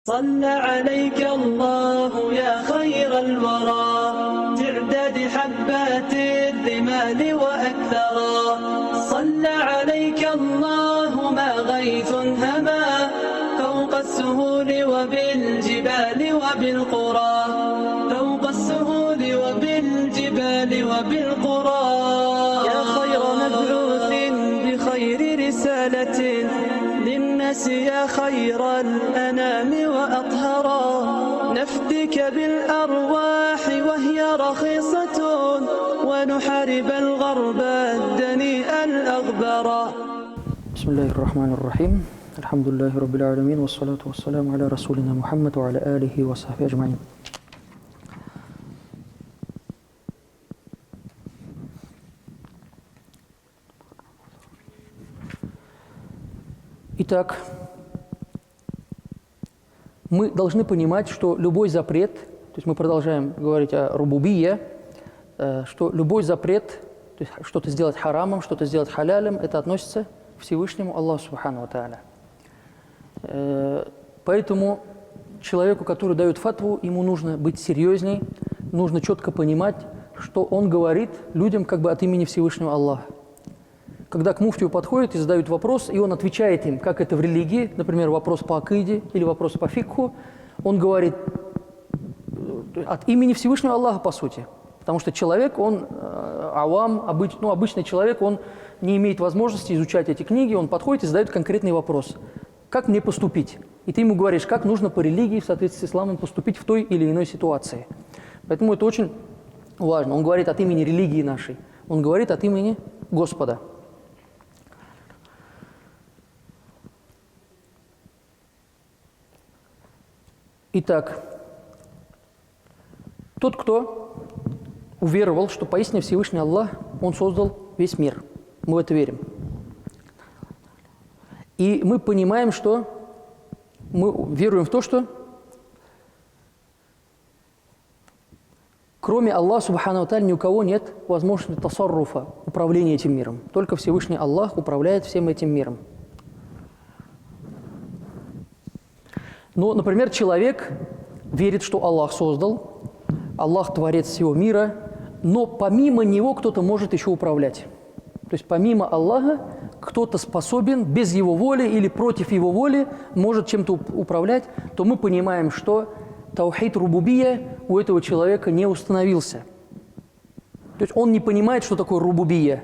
صلى عليك الله يا خير الورى تعداد حبات الرمال وأكثرا صلى عليك الله ما غيث هما فوق السهول وبالجبال وبالقرى فوق السهول وبالجبال وبالقرى يا خير مبعوث بخير رسالة للناس يا خير الأنام وأطهرا نفدك بالأرواح وهي رخيصة ونحارب الغرب الدنيء الأغبرا. بسم الله الرحمن الرحيم. الحمد لله رب العالمين والصلاة والسلام على رسولنا محمد وعلى آله وصحبه أجمعين. Итак, мы должны понимать, что любой запрет, то есть мы продолжаем говорить о рубубия, что любой запрет, то есть что-то сделать харамом, что-то сделать халялем, это относится к Всевышнему Аллаху Субхану ва Тааля. Поэтому человеку, который дает фатву, ему нужно быть серьезней, нужно четко понимать, что он говорит людям как бы от имени Всевышнего Аллаха. Когда к муфтию подходят и задают вопрос, и он отвечает им, как это в религии, например, вопрос по акиде или вопрос по фикху, он говорит от имени Всевышнего Аллаха, по сути. Потому что человек, он авам, обычный человек, он не имеет возможности изучать эти книги, он подходит и задает конкретный вопрос. Как мне поступить? И ты ему говоришь, как нужно по религии, в соответствии с исламом, поступить в той или иной ситуации. Поэтому это очень важно. Он говорит от имени религии нашей, он говорит от имени Господа. Итак, тот, кто уверовал, что поистине Всевышний Аллах, Он создал весь мир. Мы в это верим. И мы понимаем, что мы веруем в то, что кроме Аллаха Субхану ва Тааля ни у кого нет возможности тасарруфа, управления этим миром. Только Всевышний Аллах управляет всем этим миром. Но, например, человек верит, что Аллах создал, Аллах творец всего мира, но помимо него кто-то может еще управлять. То есть помимо Аллаха кто-то способен без его воли или против его воли может чем-то управлять, то мы понимаем, что таухид рубубия у этого человека не установился. То есть он не понимает, что такое рубубия.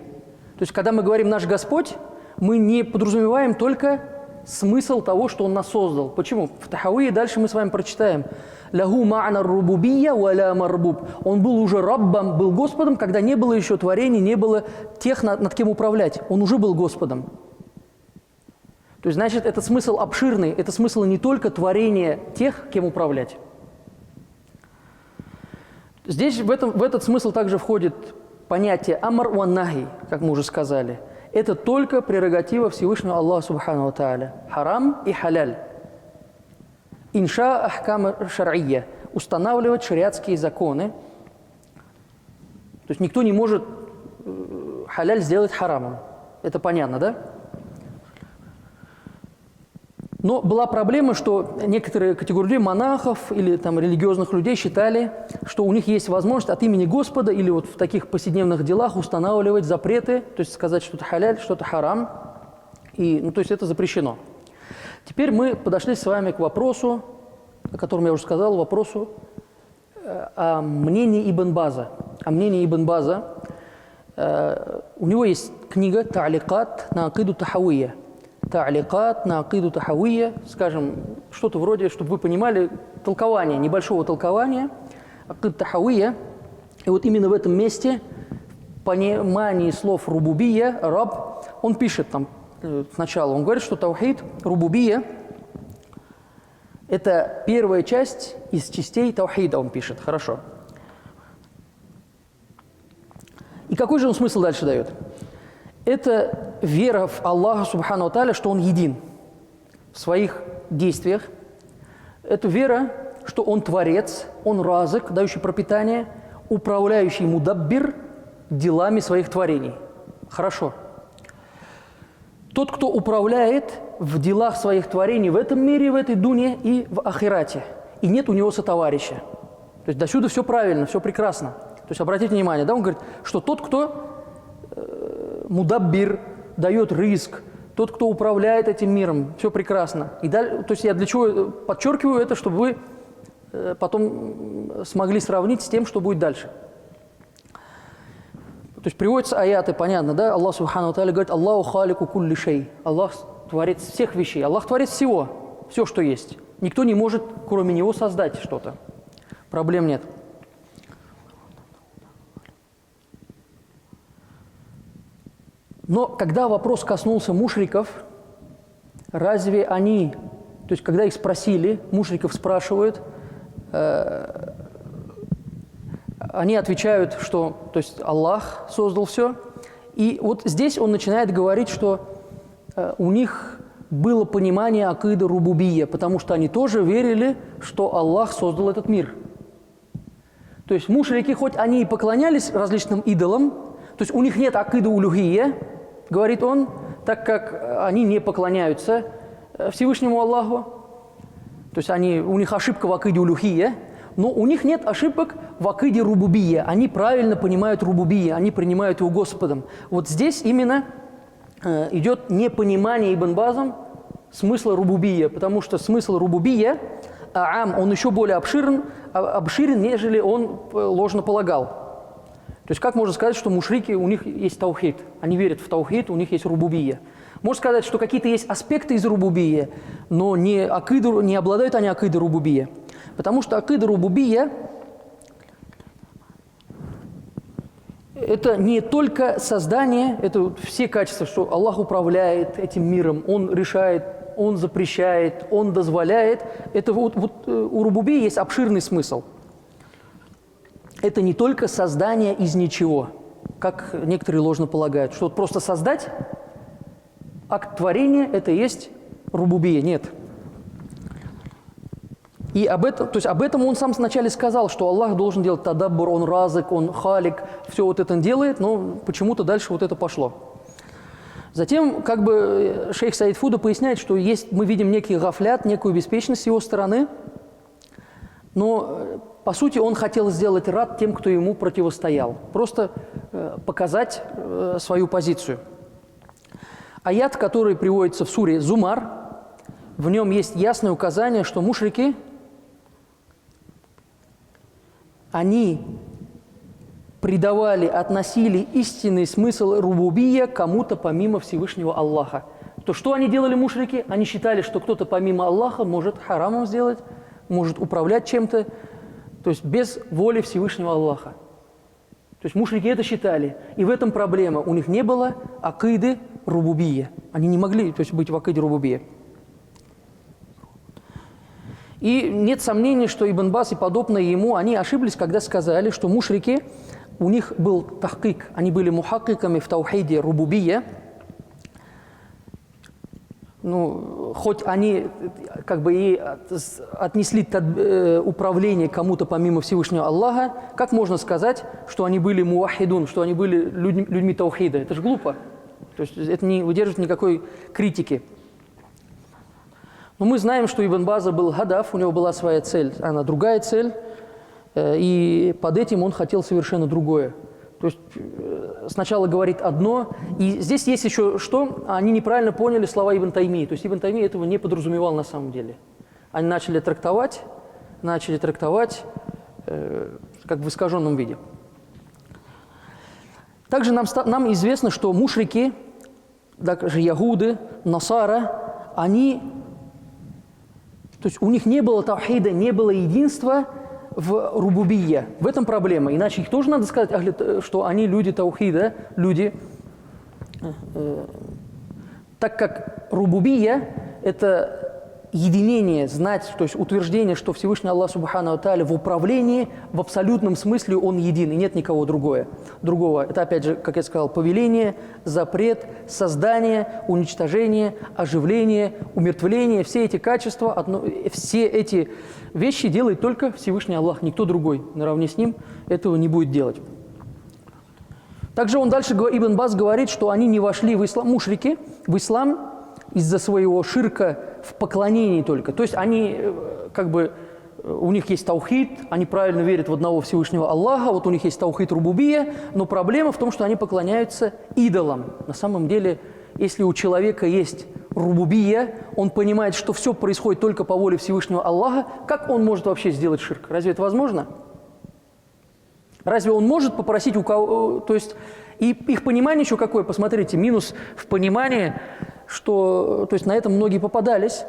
То есть когда мы говорим «наш Господь», мы не подразумеваем только смысл того, что Он нас создал. Почему? В Тахауи дальше мы с вами прочитаем. «Лаху ма'на рубубия ва ла марбуб». Он был уже раббом, был Господом, когда не было еще творений, не было тех, над кем управлять. Он уже был Господом. То есть, значит, это смысл обширный, это смысл не только творения тех, кем управлять. Здесь в этот смысл также входит понятие амар ва нахи, как мы уже сказали. Это только прерогатива Всевышнего Аллаха Субхану ва Тааля. Харам и халяль. Инша ахкам шар'ия. Устанавливать шариатские законы. То есть никто не может халяль сделать харамом. Это понятно, да? Но была проблема, что некоторые категории монахов или там религиозных людей считали, что у них есть возможность от имени Господа или вот в таких повседневных делах устанавливать запреты, то есть сказать что-то халяль, что-то харам, и, то есть это запрещено. Теперь мы подошли с вами к вопросу, о котором я уже сказал, вопросу о мнении Ибн База. О мнении Ибн База. У него есть книга «Та'ликат на акиду тахауия». Та'ликат на акиду тахауия, скажем, что-то вроде, чтобы вы понимали, толкование, небольшого толкования, акид тахауия. И вот именно в этом месте, в понимании слов рубубия, раб, он пишет там сначала, он говорит, что таухид, рубубия, это первая часть из частей таухида, он пишет, хорошо. И какой же он смысл дальше дает? Это вера в Аллаха Субхану ва Тааля, что Он един в своих действиях. Это вера, что Он творец, Он разык, дающий пропитание, управляющий мудаббир делами своих творений. Хорошо. Тот, кто управляет в делах своих творений в этом мире, в этой дуне и в ахирате. И нет у него сотоварища. То есть до сюда все правильно, все прекрасно. То есть обратите внимание, да, он говорит, что тот, кто мудаббир, дает риск, тот, кто управляет этим миром, все прекрасно. И то есть я для чего подчеркиваю это, чтобы вы потом смогли сравнить с тем, что будет дальше. То есть приводятся аяты, понятно, да? Аллах Субхану Тааля говорит: Аллаху халику кулли шей. Аллах творец всех вещей. Аллах творец всего, все, что есть. Никто не может, кроме него, создать что-то. Проблем нет. Но когда вопрос коснулся мушриков, разве они, то есть когда их спросили, мушриков спрашивают, они отвечают, что то есть Аллах создал все. И вот здесь он начинает говорить, что у них было понимание акиды рубубия, потому что они тоже верили, что Аллах создал этот мир. То есть мушрики, хоть они и поклонялись различным идолам, то есть у них нет акиды улюхия, говорит он, так как они не поклоняются Всевышнему Аллаху. То есть у них ошибка в акиде улюхия, но у них нет ошибок в акиде рубубия. Они правильно понимают рубубия, они принимают его Господом. Вот здесь именно идет непонимание Ибн Базом смысла рубубия, потому что смысл рубубия, он еще более обширен, нежели он ложно полагал. То есть как можно сказать, что мушрики, у них есть таухид, они верят в таухид, у них есть рубубия. Можно сказать, что какие-то есть аспекты из рубубия, но не обладают они акидой рубубия. Потому что акида рубубия – это не только создание, это все качества, что Аллах управляет этим миром, Он решает, Он запрещает, Он дозволяет. Это вот у рубубии есть обширный смысл. Это не только создание из ничего, как некоторые ложно полагают, что вот просто создать акт творения – это и есть рубубия. Нет. И об этом он сам вначале сказал, что Аллах должен делать тадаббур, Он разык, Он халик, все вот это делает, но почему-то дальше вот это пошло. Затем, как бы шейх Саид Фуда поясняет, что мы видим некий гафлят, некую беспечность с его стороны, но по сути он хотел сделать рад тем, кто ему противостоял, просто показать свою позицию. Аят, который приводится в суре Зумар, в нем есть ясное указание, что мушрики, они относили истинный смысл рубубия кому-то помимо Всевышнего Аллаха. То что они делали мушрики? Они считали, что кто-то помимо Аллаха может харамом сделать, может управлять чем-то, то есть без воли Всевышнего Аллаха. То есть мушрики это считали. И в этом проблема. У них не было акиды рубубия. Они не могли быть в акиде рубубия. И нет сомнений, что Ибн Баз и подобные ему, они ошиблись, когда сказали, что мушрики, у них был тахкик, они были мухаккиками в таухиде рубубия. Хоть они как бы и отнесли управление кому-то помимо Всевышнего Аллаха, как можно сказать, что они были муахидун, что они были людьми таухида? Это же глупо. То есть это не выдерживает никакой критики. Но мы знаем, что Ибн База был хадаф, у него была своя цель, она другая цель, и под этим он хотел совершенно другое. То есть сначала говорит одно, и здесь есть еще что, они неправильно поняли слова Ибн Таймии. То есть Ибн Таймия этого не подразумевал на самом деле. Они начали трактовать как в искаженном виде. Также нам известно, что мушрики, даже ягуды, насара, то есть у них не было таухида, не было единства в рубубия. В этом проблема. Иначе их тоже надо сказать, что они люди таухида, люди. Так как рубубия – это единение, знать, то есть утверждение, что Всевышний Аллах Субхану Тааля в управлении, в абсолютном смысле Он един, и нет никого другого. Это, опять же, как я сказал, повеление, запрет, создание, уничтожение, оживление, умертвление. Все эти качества, все эти вещи делает только Всевышний Аллах, никто другой наравне с Ним этого не будет делать. Также он дальше, Ибн Баз говорит, что они не вошли в ислам, мушрики, в ислам, из-за своего ширка в поклонении только. То есть они как бы, у них есть таухид, они правильно верят в одного Всевышнего Аллаха, вот у них есть таухид рубубия, но проблема в том, что они поклоняются идолам. На самом деле, если у человека есть рубубия, он понимает, что все происходит только по воле Всевышнего Аллаха, как он может вообще сделать ширк? Разве это возможно? Разве он может попросить у кого... То есть, и их понимание еще какое? Посмотрите, минус в понимании, что... То есть на этом многие попадались,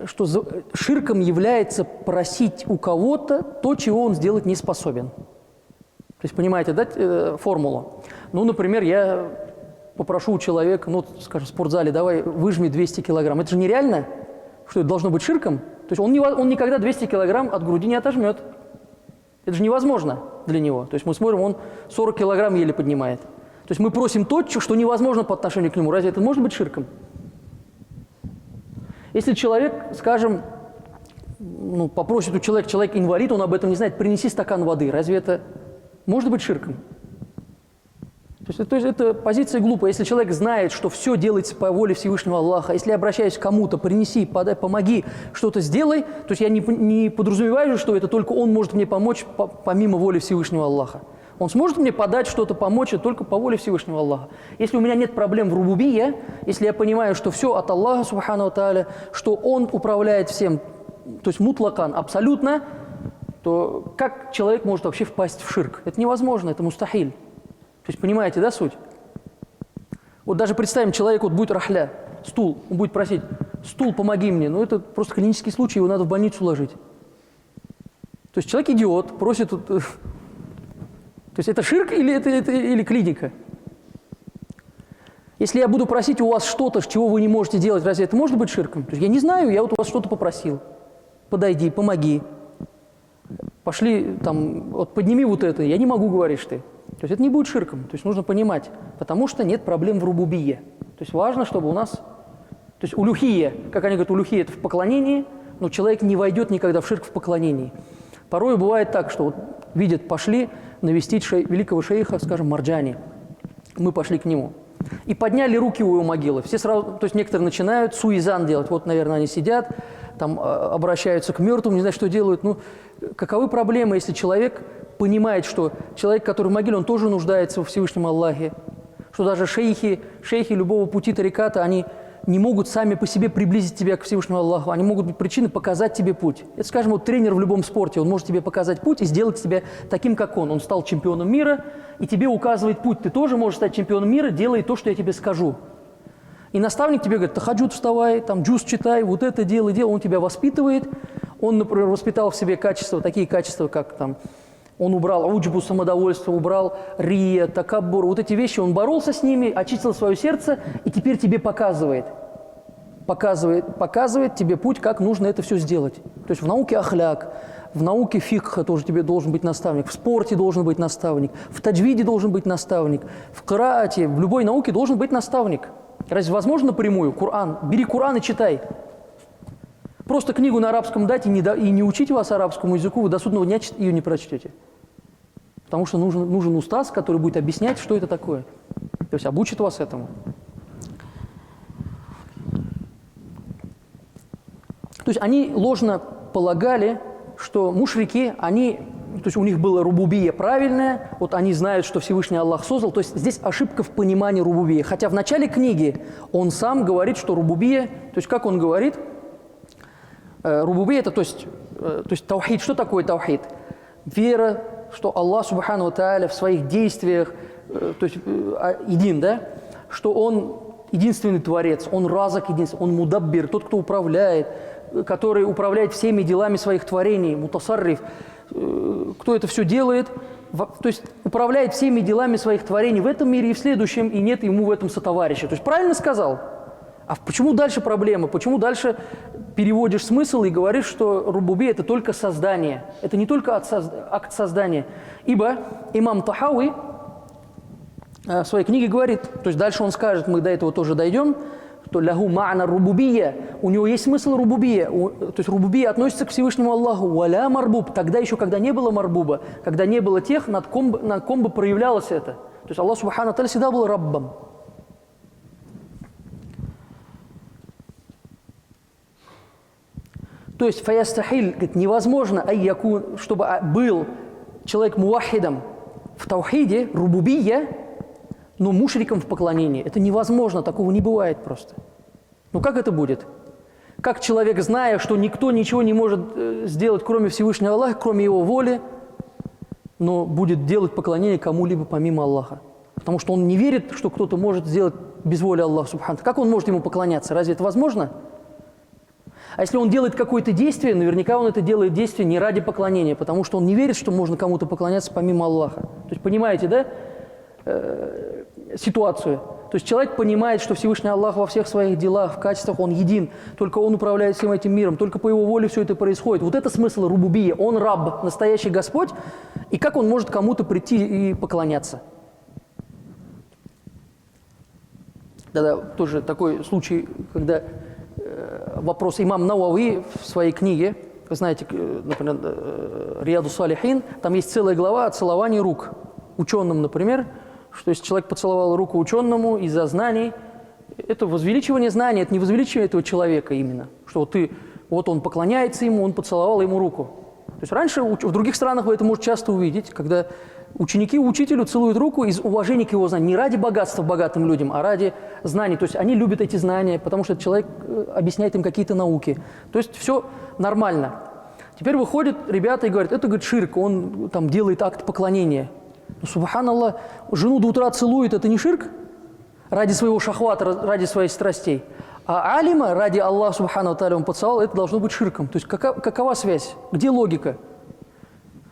что ширком является просить у кого-то то, чего он сделать не способен. То есть, понимаете, да, формулу? Ну, например, я попрошу у человека, ну, скажем, в спортзале, давай выжми 200 килограмм. Это же нереально? Что, это должно быть ширком? То есть он никогда 200 килограмм от груди не отожмет. Это же невозможно для него. То есть мы смотрим, он 40 килограмм еле поднимает. То есть мы просим то, что невозможно по отношению к нему. Разве это может быть ширком? Если человек, скажем, ну, попросит у человека, человек инвалид, он об этом не знает, принеси стакан воды. Разве это может быть ширком? То есть это позиция глупая. Если человек знает, что все делается по воле Всевышнего Аллаха, если я обращаюсь к кому-то, принеси, подай, помоги, что-то сделай, то есть я не подразумеваю, что это только он может мне помочь помимо воли Всевышнего Аллаха. Он сможет мне подать что-то, помочь, это только по воле Всевышнего Аллаха. Если у меня нет проблем в рубубие, если я понимаю, что все от Аллаха, субхану ва тааля, что Он управляет всем, то есть мутлакан, абсолютно, то как человек может вообще впасть в ширк? Это невозможно, это мустахиль. То есть понимаете, да, суть? Вот даже представим, человек вот будет рахля, стул, он будет просить, стул, помоги мне. Ну, это просто клинический случай, его надо в больницу ложить. То есть человек идиот, просит... То есть это ширк или клиника? Если я буду просить у вас что-то, чего вы не можете делать, разве это может быть ширком? То есть я не знаю, я вот у вас что-то попросил. Подойди, помоги. Пошли, там, вот подними вот это. Я не могу, говоришь ты. То есть это не будет ширком. То есть нужно понимать, потому что нет проблем в рубубие. То есть важно, чтобы у нас... То есть улюхия, как они говорят, улюхия – это в поклонении, но человек не войдет никогда в ширк в поклонении. Порой бывает так, что вот видят, пошли навестить великого шейха, скажем, Марджани. Мы пошли к нему. И подняли руки у его могилы. Все сразу, то есть некоторые начинают суизан делать. Вот, наверное, они сидят, там обращаются к мертвым, не знаю, что делают. Ну, каковы проблемы, если человек понимает, что человек, который в могиле, он тоже нуждается во Всевышнем Аллахе, что даже шейхи любого пути тариката, они не могут сами по себе приблизить тебя к Всевышнему Аллаху, они могут быть причиной показать тебе путь. Это, скажем, вот тренер в любом спорте, он может тебе показать путь и сделать тебя таким, как он. Он стал чемпионом мира, и тебе указывает путь. Ты тоже можешь стать чемпионом мира, делай то, что я тебе скажу. И наставник тебе говорит, тахаджуд вставай, там джуз читай, вот это делай, он тебя воспитывает. Он, например, воспитал в себе качества, такие качества, как там, он убрал уджбу, самодовольство, убрал рия, такаббур. Вот эти вещи, он боролся с ними, очистил свое сердце, и теперь тебе показывает тебе путь, как нужно это все сделать. То есть в науке ахляк, в науке фикха тоже тебе должен быть наставник, в спорте должен быть наставник, в таджвиде должен быть наставник, в кираате, в любой науке должен быть наставник. Разве возможно напрямую? Коран. Бери Коран и читай. Просто книгу на арабском дать и не учить вас арабскому языку, вы до судного дня ее не прочтете. Потому что нужен устаз, который будет объяснять, что это такое. То есть обучит вас этому. То есть они ложно полагали, что мушрики, то есть у них было рубубия правильная, вот они знают, что Всевышний Аллах создал, то есть здесь ошибка в понимании рубубии. Хотя в начале книги он сам говорит, что рубубия, то есть как он говорит, рубубия – это то есть таухид. Что такое таухид? Вера, что Аллах, субхану ва тааля, в своих действиях, то есть един, да? Что Он единственный Творец, Он разак единственный, Он мудаббир, тот, кто управляет, который управляет всеми делами своих творений, мутасарриф, кто это все делает, то есть управляет всеми делами своих творений в этом мире и в следующем, и нет ему в этом сотоварища. То есть правильно сказал? А почему дальше проблема? Почему дальше переводишь смысл и говоришь, что рубубия – это только создание? Это не только акт создания. Ибо имам Тахауи в своей книге говорит, то есть дальше он скажет, мы до этого тоже дойдем, что «лаху ма'на рубубия», у него есть смысл рубубия, то есть рубубия относится к Всевышнему Аллаху, «валя марбуб», тогда еще, когда не было марбуба, когда не было тех, над ком бы проявлялось это. То есть Аллах субхану ва тааля всегда был раббом. То есть фаястахиль, говорит, невозможно, чтобы был человек муахидом в таухиде, рубубия, но мушриком в поклонении. Это невозможно, такого не бывает просто. Ну как это будет? Как человек, зная, что никто ничего не может сделать, кроме Всевышнего Аллаха, кроме его воли, но будет делать поклонение кому-либо помимо Аллаха? Потому что он не верит, что кто-то может сделать без воли Аллаха субхану. Как он может ему поклоняться? Разве это возможно? А если он делает какое-то действие, наверняка он это делает действие не ради поклонения, потому что он не верит, что можно кому-то поклоняться помимо Аллаха. То есть понимаете, да, ситуацию? То есть человек понимает, что Всевышний Аллах во всех своих делах, в качествах, Он един, только Он управляет всем этим миром, только по Его воле все это происходит. Вот это смысл рубубия. Он раб, настоящий Господь, и как он может кому-то прийти и поклоняться? Тогда тоже такой случай, когда вопрос имам Науави в своей книге, вы знаете, например, Рияду Салихин, там есть целая глава о целовании рук ученым, например, что если человек поцеловал руку ученому из-за знаний, это возвеличивание знаний, это не возвеличивание этого человека именно, что вот он поклоняется ему, он поцеловал ему руку. То есть раньше в других странах вы это можете часто увидеть, когда ученики учителю целуют руку из уважения к его знаниям, не ради богатства богатым людям, а ради знаний. То есть они любят эти знания, потому что этот человек объясняет им какие-то науки. То есть все нормально. Теперь выходят ребята и говорят, это, говорит, ширк, он там делает акт поклонения. Ну, субханаллах, жену до утра целует, это не ширк? Ради своего шахвата, ради своих страстей. А алима ради Аллаха субхану тааля он поцеловал, это должно быть ширком. То есть какова связь? Где логика?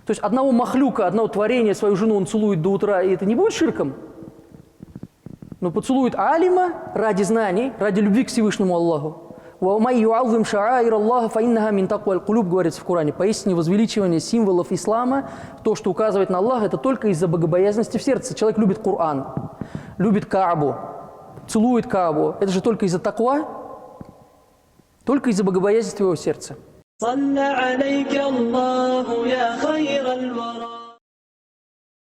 То есть одного махлюка, одного творения, свою жену он целует до утра, и это не будет ширком? Но поцелует алима ради знаний, ради любви к Всевышнему Аллаху. Говорится в Коране. Поистине возвеличивание символов ислама, то, что указывает на Аллаха, это только из-за богобоязненности в сердце. Человек любит Коран, любит Каабу, целует Каабу. Это же только из-за таква, только из-за богобоязненности его сердца. صلى عليك الله يا خير الورى